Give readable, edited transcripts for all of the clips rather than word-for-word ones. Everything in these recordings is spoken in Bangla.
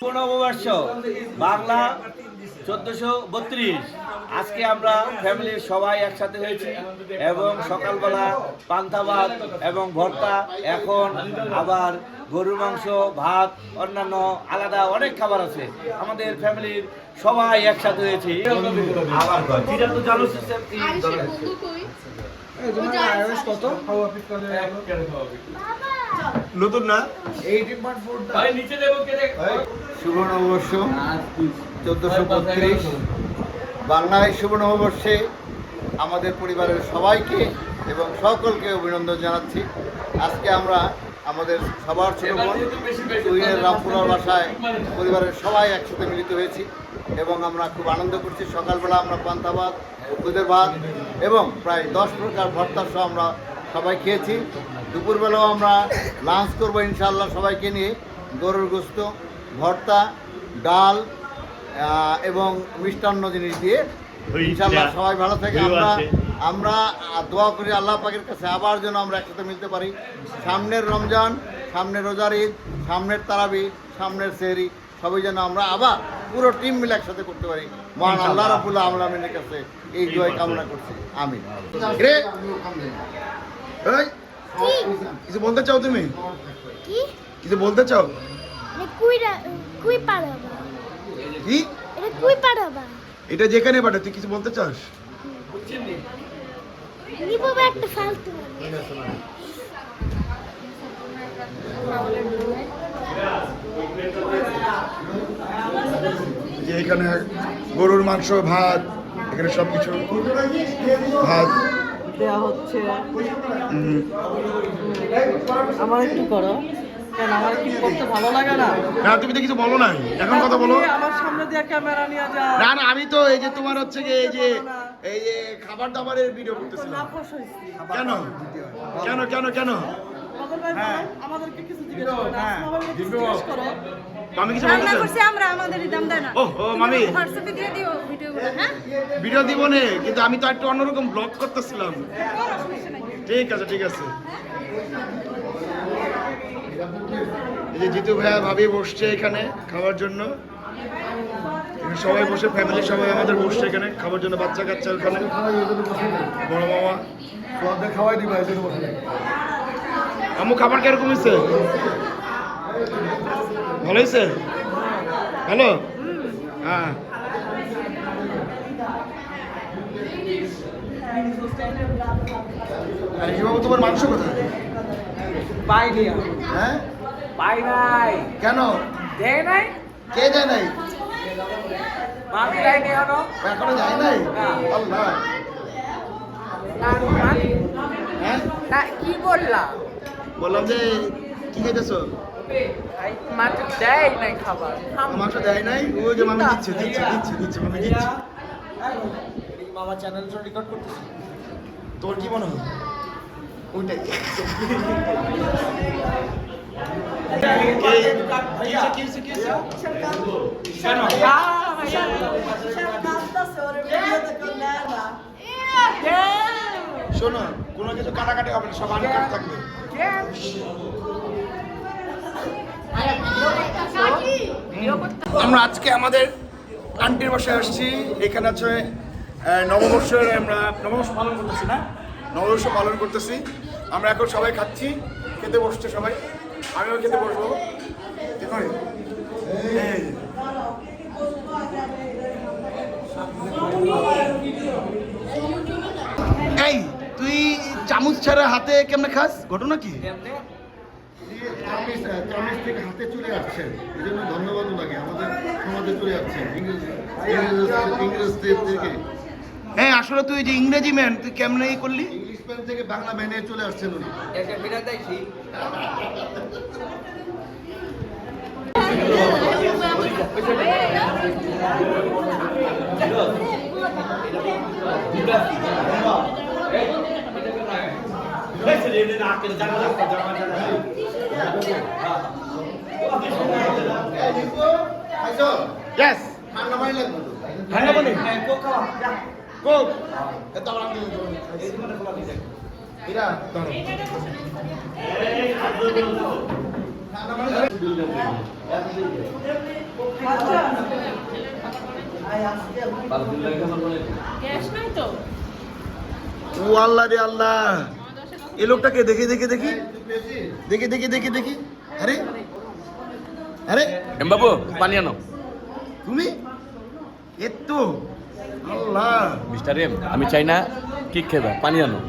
নববর্ষ বাংলা 1432। আজকে আমরা ফ্যামিলির সবাই একসাথে হয়েছি এবং সকালবেলা পান্তা ভাত এবং ভর্তা, এখন আবার গরুর মাংস, ভাত, অন্যান্য আলাদা অনেক খাবার আছে। আমাদের ফ্যামিলির সবাই একসাথে হয়েছি। নতুন না শুভ নববর্ষ 1432 বাংলায় শুভ নববর্ষে আমাদের পরিবারের সবাইকে এবং সকলকে অভিনন্দন জানাচ্ছি। আজকে আমরা আমাদের সবার ছোট বোন তুহিনের রামপুরার বাসায় পরিবারের সবাই একসাথে মিলিত হয়েছি এবং আমরা খুব আনন্দ করছি। সকালবেলা আমরা পান্তা ভাত, দুধের ভাত এবং প্রায় 10 প্রকার ভর্তা সহ আমরা সবাই খেয়েছি। দুপুরবেলাও আমরা লাঞ্চ করবো ইনশাআল্লাহ সবাইকে নিয়ে। গরুর গোস্ত, ভর্তা, ডাল এবং মিষ্টান্ন জিনিস দিয়ে ইনশাআল্লাহ সবাই ভালো থাকে। আমরা দোয়া করি আল্লাহ পাকের কাছে আবার যেন আমরা একসাথে মিলতে পারি। সামনের রমজান, সামনের রোজার ঈদ, সামনের তারাবি, সামনের সেহরি সবাই যেন আমরা আবার পুরো টিম মিলে একসাথে করতে পারি। মহান আল্লাহ রাব্বুল আলামিনের কাছে এই দোয়া কামনা করছি। আমিন। কিছু বলতে চাও তুমি? কি কিছু বলতে চাও? কুই পাড়াবা কি এটা কুই পাড়াবা এটা যেখানে পাঠা, তুই কিছু বলতে চাস? নিবো একটা ফালতু যে এখানে গরুর মাংস, ভাত, এখানে সব কিছু ভাত দেওয়া হচ্ছে। আমার একটু করো, কেন আমার কি করতে ভালো লাগে না? না, তুমি তো কিছু বলো নাই, এখন কথা বলো। আমার সামনে দিয়ে ক্যামেরা নিয়ে যাও। না না, আমি তো এই যে তোমার হচ্ছে কি এই যে খাবার দাবারের ভিডিও করতেছিলাম। নাখোশ হইছি। কেন কেন কেন কেন বাদল ভাই, আমাদেরকে কিছু জিজ্ঞেস করো না। আমাকে কিছু জিজ্ঞেস করো। আমি কিছু রান্না বলতে করছি আমরা, আমাদের দাম দেয় না। ও মামি, হোয়াটসঅ্যাপে দিয়ে দিও ভিডিওগুলো। হ্যাঁ, ভিডিও দিব নে, কিন্তু আমি তো একটু অন্যরকম ব্লগ করতেছিলাম। ঠিক আছে ঠিক আছে। এই যে জিতু ভাইয়া ভাবি বসছে এখানে খাওয়ার জন্য। এখানে সবাই বসে, ফ্যামিলি সবাই আমাদের বসছে এখানে খাবার জন্য। বাচ্চা কাচ্চা ওখানে, বড় মামা খাওয়াই দিবা। আম্মু খাবার কিরকম হয়েছে? ভালো হয়েছে? হ্যালো, হ্যাঁ। আর বাবু, তোমার মাংস কোথায়? পাইনি, হ্যাঁ, পাই নাই। কেন দেয় নাই, কে যায় নাই? আমি যাইনি এখনো। এখনো যায় নাই? আল্লাহ, হ্যাঁ না কি বললা? বললাম যে কি খেতেছো? মাত্র দেয় নাই খাবার। মাংস দেয় নাই? ওই যে মামি দিচ্ছে দিচ্ছে দিচ্ছে দিচ্ছে মামি দিচ্ছে। মামা চ্যানেল রেকর্ড করতেছি। তোর কি মনে হয়? ওইটাই শোনো, কোনো কিছু কাটাকাটি হবে না, সব আনকাট থাকবে। আমরা আজকে আমাদের আন্টির বাসায় আসছি। এখানে আছে নববর্ষের, আমরা নববর্ষ পালন করতেছি না, নববর্ষ পালন করতেছি। আমরা এখন সবাই খাচ্ছি, খেতে বসছে সবাই, আমিও খেতে বসবো। এই তুই চামচ ছাড়া হাতে কেমনে খাস? ঘটনা কি? চামিচ থেকে হাতে চলে যাচ্ছেন, এই জন্য ধন্যবাদও লাগে। আমাদের সমাজে চলে যাচ্ছেন ইংরেজ থেকে। হ্যাঁ, আসলে তুই যে ইংরেজি ম্যান, তুই কেমনে করলি? ইংলিশ ম্যান থেকে বাংলা ম্যানে চলে আসছেন উনি। Yes. ঠান্ডা পানি লাগবে তো। ঠান্ডা পানি? কোক। এত আমার এরা গ্যাস নাই তো ও আল্লাহ রে আল্লাহ, এই লোকটাকে দেখি দেখি দেখি দেখি দেখি দেখি দেখি। আরে আরে বাবু পানি আনো। তুমি এতো আল্লাহ। মিস্টার এম, আমি চাই না কি খেবা, পানি আনো।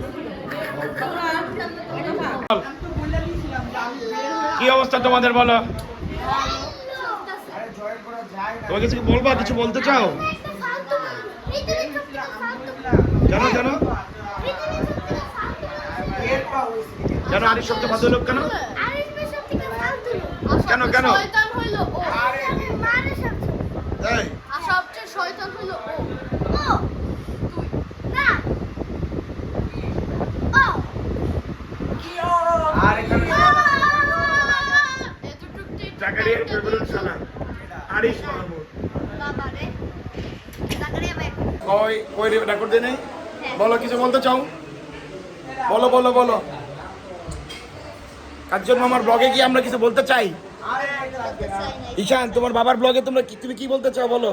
কি অবস্থা তোমাদের বলো? তোমার কিছু বলবা, কিছু বলতে চাও? একটা ফালতু পৃথিবীর সবথেকে ফালতু জানো জানো পৃথিবীর জানো আরিফ সবচেয়ে ভালো লোক কেন? আরিফ ভাই সবথেকে ফালতু কেন কেন? শয়তান হইলো ও আরে মারে সবথেকে তাই আর সবচেয়ে শয়তান হইলো ও ও না ও এতটুকু জাকারিয়া ফেভারিট শালা আরিফ মাহমুদ। বাবারে জাকারিয়া ভাই কই কই রেকর্ড দেই নাই? বলো, কিছু বলতে চাও? বলো বলো বলো। কাঞ্চন মামার ব্লগে কি আমরা কিছু বলতে চাই? ঈশান, তোমার বাবার ব্লগে তুমি কি বলতে চাও বলো?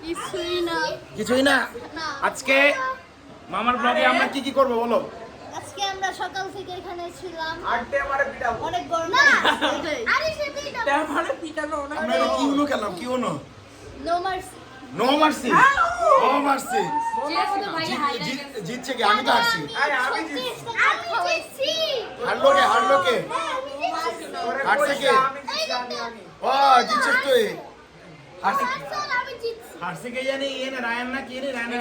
কিছুই না কিছুই না। না। আজকে মামার ব্লগে আমরা কি কি করব বলো? আজকে আমরা সকাল থেকে এখানে ছিলাম অনেক গরম না আরে সেটাই আমরা এটা কি হলো খেলাম, কি হলো? No mercy no mercy. No mercy. জিতছে কি? আমি তো হারছি। আমি জিতছি হারলো কে? হারলো কে? হারছে কে? ও জিতছিস তুই। হারছে আমি জিতছি হারছে কে জানি? এ না রায়ান না কি রে? রায়ান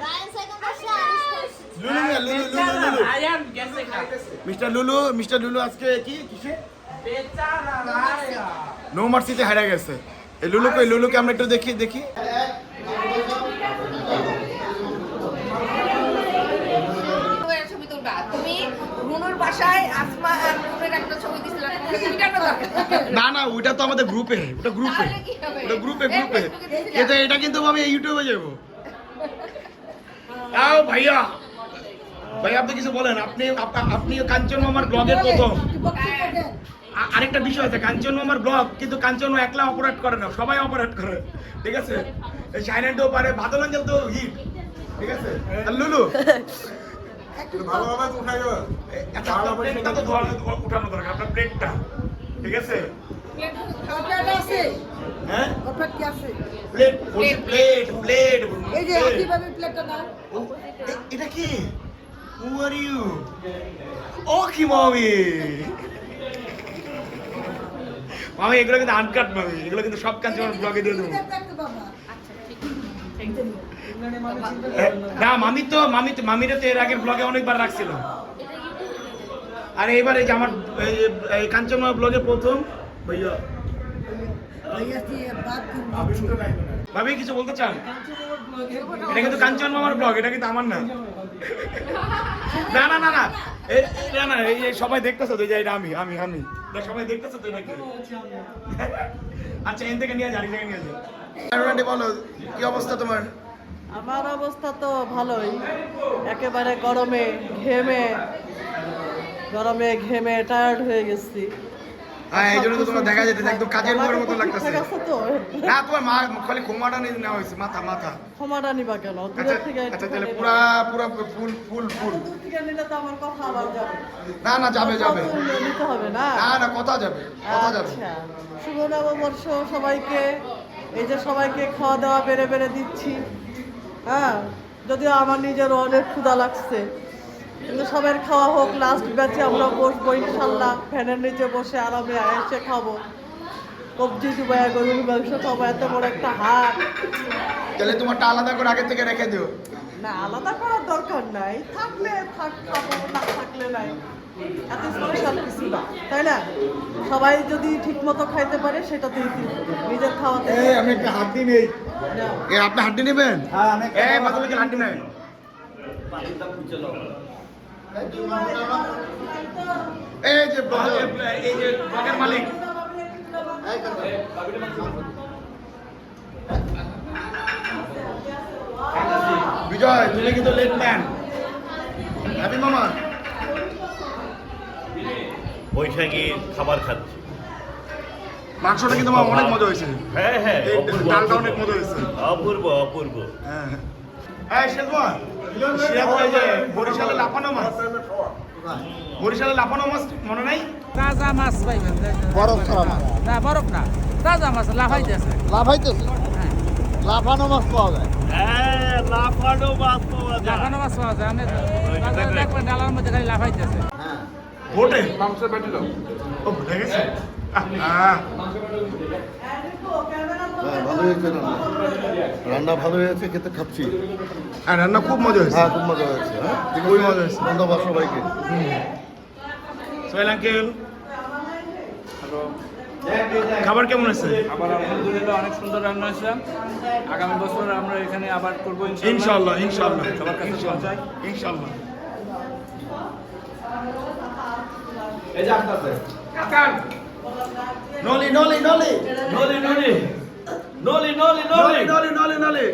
রায়ান সেকেন্ড বসে আরিফ লুলু না, লুলু লুলু লুলু মিস্টার লুলু আজকে কি কিসে নো মার্সিতে হারা গেছে। এই লুলুকে আমরা একটু দেখি দেখি। ছবি তুলবা তুমি রুনুর বাসায় আসমা আর রুনুর একটা ছবি দিছিলা না না, ওইটা তো আমাদের গ্রুপে, ওটা গ্রুপে, ওটা গ্রুপে গ্রুপে। এটা কিন্তু আমি ইউটিউবে যাবো। আও ভাইয়া, ভাইয়া আপনি কিছু বলেন। আপনি কাঞ্চন মামার ব্লগের প্রথম। আরেকটা বিষয় আছে, কাঞ্চন মামার ব্লগ কিন্তু কাঞ্চন একলা অপারেট করে না, সবাই অপারেট করে, ঠিক আছে? সাইলেন্টও পারে, বাদল আঞ্চল তো হিট, ঠিক আছে? আর লুলু ভালোভাবে উঠাইও, প্লেটটা তো উঠানো দরকার, আপনার প্লেটটা, ঠিক আছে? হ্যাঁ প্লেট প্লেট প্লেট এই যে কিভাবে প্লেটটা নাও। এটা কি? Who are you? ও কি মামি? মামি এগুলো কিন্তু আনকাট মামি, এগুলো কিন্তু সব কাজ আমার ব্লগে দিয়ে দেবো। না মামিরা তো এর আগের ব্লগে অনেকবার রাখছিল। আর এইবার এই যে আমার এই কাঞ্চন মামা ব্লগে প্রথম ভাইয়া। ভাবি কিছু বলতে চান? এটা কিন্তু কাঞ্চন মামার ব্লগ, এটা কিন্তু আমার না। না না না না না না, এই যে সবাই দেখতেছো তো, যে এটা আমি আমি আমি সবাই দেখতেছো তো নাকি? আচ্ছা এখান থেকে নিয়ে যান, এখান থেকে নিয়ে যান। বলো কি অবস্থা তোমার? আমার অবস্থা তো ভালোই, একেবারে গরমে ঘেমে টায়ার্ড হয়ে গেছি। হ্যাঁ এই জন্য তো তোমার দেখা যেতে একদম কাজের বুয়ার মতো লাগতেছে। ঠিক আছে তো? না তোমার মা খালি ক্ষমাটা নিয়ে নেওয়া হয়েছে, মাথা মাথা। ক্ষমাটা নিবা কেন? আচ্ছা দূরের থেকে আচ্ছা তাহলে পুরা পুরা ফুল ফুল ফুল। দূর থেকে নিলে তো আমার কথা আবার যাবে। না না যাবে যাবে, কথা তো নিতে হবে না? না না কথা যাবে, কথা যাবে। আচ্ছা, শুভ নববর্ষ সবাইকে। এই যে সবাইকে খাওয়া দাওয়া বেড়ে দিচ্ছি, হ্যাঁ, যদিও আমার নিজেরও অনেক ক্ষুধা লাগছে, কিন্তু সবার খাওয়া হোক। লাস্ট ব্যাচে আমরা বসবো ইনশাল্লাহ, ফ্যানের নিচে বসে আরামে এসে খাবো, কবজি ডুবাইয়া গরুর মাংস খাবো, এত বড় একটা হাট। তাহলে তোমারটা আলাদা করে আগে থেকে রেখে দিও। না, আলাদা করার দরকার নাই, থাকলে খাবো, না থাকলে নাই, এত স্পেশাল কিছু না, তাই না? সবাই যদি ঠিক মতো খাইতে পারে সেটাতেই নিজের খাওয়াতে। আমি একটা হাড্ডি নেই। আপনি হাড্ডি নেবেন? হ্যাঁ বাদলকে হাড্ডি নেবেন। এই যে ব্লগের মালিক বিজয়, তুমি কিন্তু লেট ম্যান। হ্যাপি মামা। বৈশাখী খাবার খাচ্ছি। মাংসটা কিন্তু আমার অনেক মজা হয়েছে। হ্যাঁ হ্যাঁ, এই অপূর্ব, ডালটা অপূর্ব। অনেক মজা হয়েছে। অপূর্ব অপূর্ব। হ্যাঁ হ্যাঁ শেখমান, এই যে বরিশালে লাফানো মাছ, বরিশালে লাফানো মাছ মনে নাই? তাজা মাছ পাইবেন। বরফ ছাড়া মাছ না বরফ না, তাজা মাছ লাফাইতেছে। লাফাইতেছে, লাফানো মাছ পাওয়া যায়। হ্যাঁ, লাফানো মাছ পাওয়া যায়। লাফানো মাছ পাওয়া যায়। আপনি দেখবেন ডালার মধ্যে খালি লাফাইতেছে। হ্যাঁ ভোটে মাংসের প্যাটিল ও ভুলে গেছে। হ্যাঁ ভালো হয়েছে রান্না, রান্না ভালো হয়েছে, খেতে খাচ্ছি। হ্যাঁ রান্না খুব মজা হয়েছে। হ্যাঁ খুব মজা হয়েছে। হ্যাঁ খুবই মজা হয়েছে। ধন্যবাদ সবাইকে। সোহেল আঙ্কেল, খাবার কেমন হয়েছে? আবার আলহামদুলিল্লাহ অনেক সুন্দর রান্না হয়েছে। আগামী বছর আমরা এখানে আবার করবো ইনশাআল্লাহ ইনশাআল্লাহ সবার কাছে পৌঁছাই। ইনশাআল্লাহ। নলি নলি নলি নলি নলি নলি নলি নলি নলি নলি নলি নলি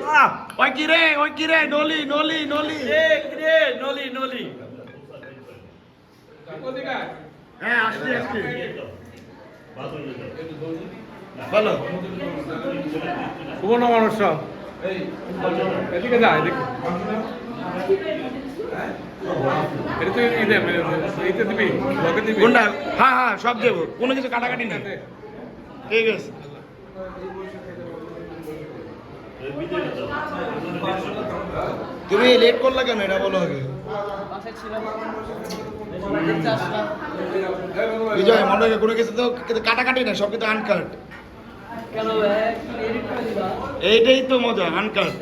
ওই কি রে, ওই কি রে, নলি নলি নলি। রে নলি নলি। হ্যাঁ আসছি আসছি। বলো শুভ নববর্ষ। এদিকে যা, এদিকে। এটা তো এইটা দিবি, লগে দিবি। কোনটা? হ্যাঁ হ্যাঁ সব দেবো, কোনো কিছু কাটাকাটি নেই। ঠিক আছে। তুমি লেট করলা কেন এটা বলো আগে। বিজয় মনে হয় কোনো কিছু তো কাটাকাটি না, সব কিন্তু আনকাট। এইটাই তো মজা, আনকাট।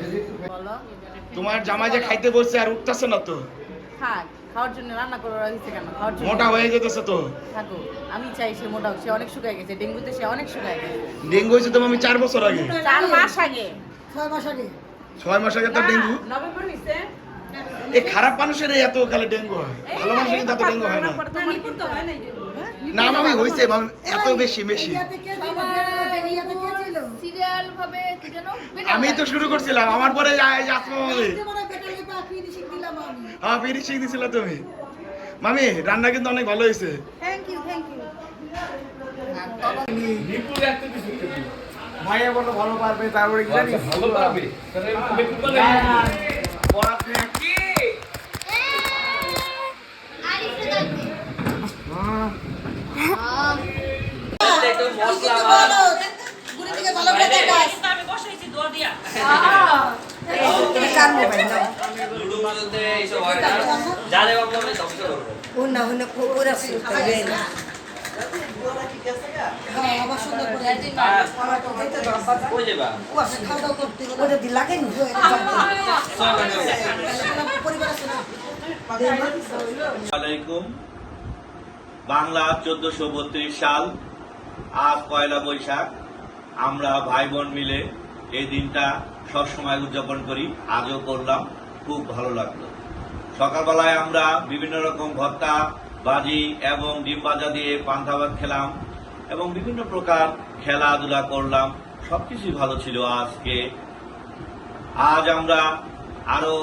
তোমার জামাই যে খাইতে বসছে আর উঠতেছে না তো, থাক, খাওয়ার জন্য রান্না করে রাখছে কেন? খাওয়ার জন্য মোটা হয়ে যেতেছে তো। থাকো, আমি চাই সে মোটা হোক। সে অনেক শুকায় গেছে, ডেঙ্গুতে সে অনেক শুকায় গেছে। ডেঙ্গু হয়েছে তো আমি 4 বছর আগে, 4 মাস আগে, 6 মাস আগে তো ডেঙ্গু। নভেম্বর নিছে। এই খারাপ মানুষের এত খালি ডেঙ্গু হয়, ভালো মানুষের কিন্তু এত ডেঙ্গু হয় না। না আমি হয়েছে এত বেশি বেশি। সিরিয়াল ভাবে কি যেন আমি তো শুরু করছিলাম, আমার পরে আসমা মামি। হ্যাঁ ফিনিশিং দিছিল তুমি। মামি রান্না কিন্তু অনেক ভালো হয়েছে। Thank you thank you. ভাইয়া বলো ভালো পারবে, তারপরে কি জানি ভালো পারবে। আরিফে লাগবে। আলাইকুম। বাংলা 1432 সাল, আজ পয়লা বৈশাখ। আমরা ভাই বোন মিলে এই দিনটা সবসময় উদযাপন করি, আজও করলাম, খুব ভালো লাগলো। সকালবেলায় আমরা বিভিন্ন রকম ভর্তা, বাজি এবং ডিম ভাজা দিয়ে পান্তা ভাত খেলাম এবং বিভিন্ন প্রকার খেলাধুলা করলাম, সবকিছুই ভালো ছিল আজকে। আজ আমরা আরো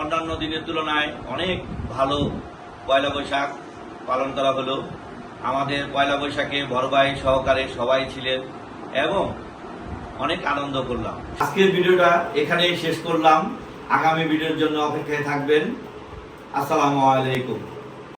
অন্যান্য দিনের তুলনায় অনেক ভালো পয়লা বৈশাখ পালন করা হলো। আমাদের পয়লা বৈশাখে বড় ভাই সহকারে সবাই ছিলেন এবং অনেক আনন্দ করলাম। আজকের ভিডিওটা এখানেই শেষ করলাম। আগামী ভিডিওর জন্য অপেক্ষায় থাকবেন। আসসালামু আলাইকুম।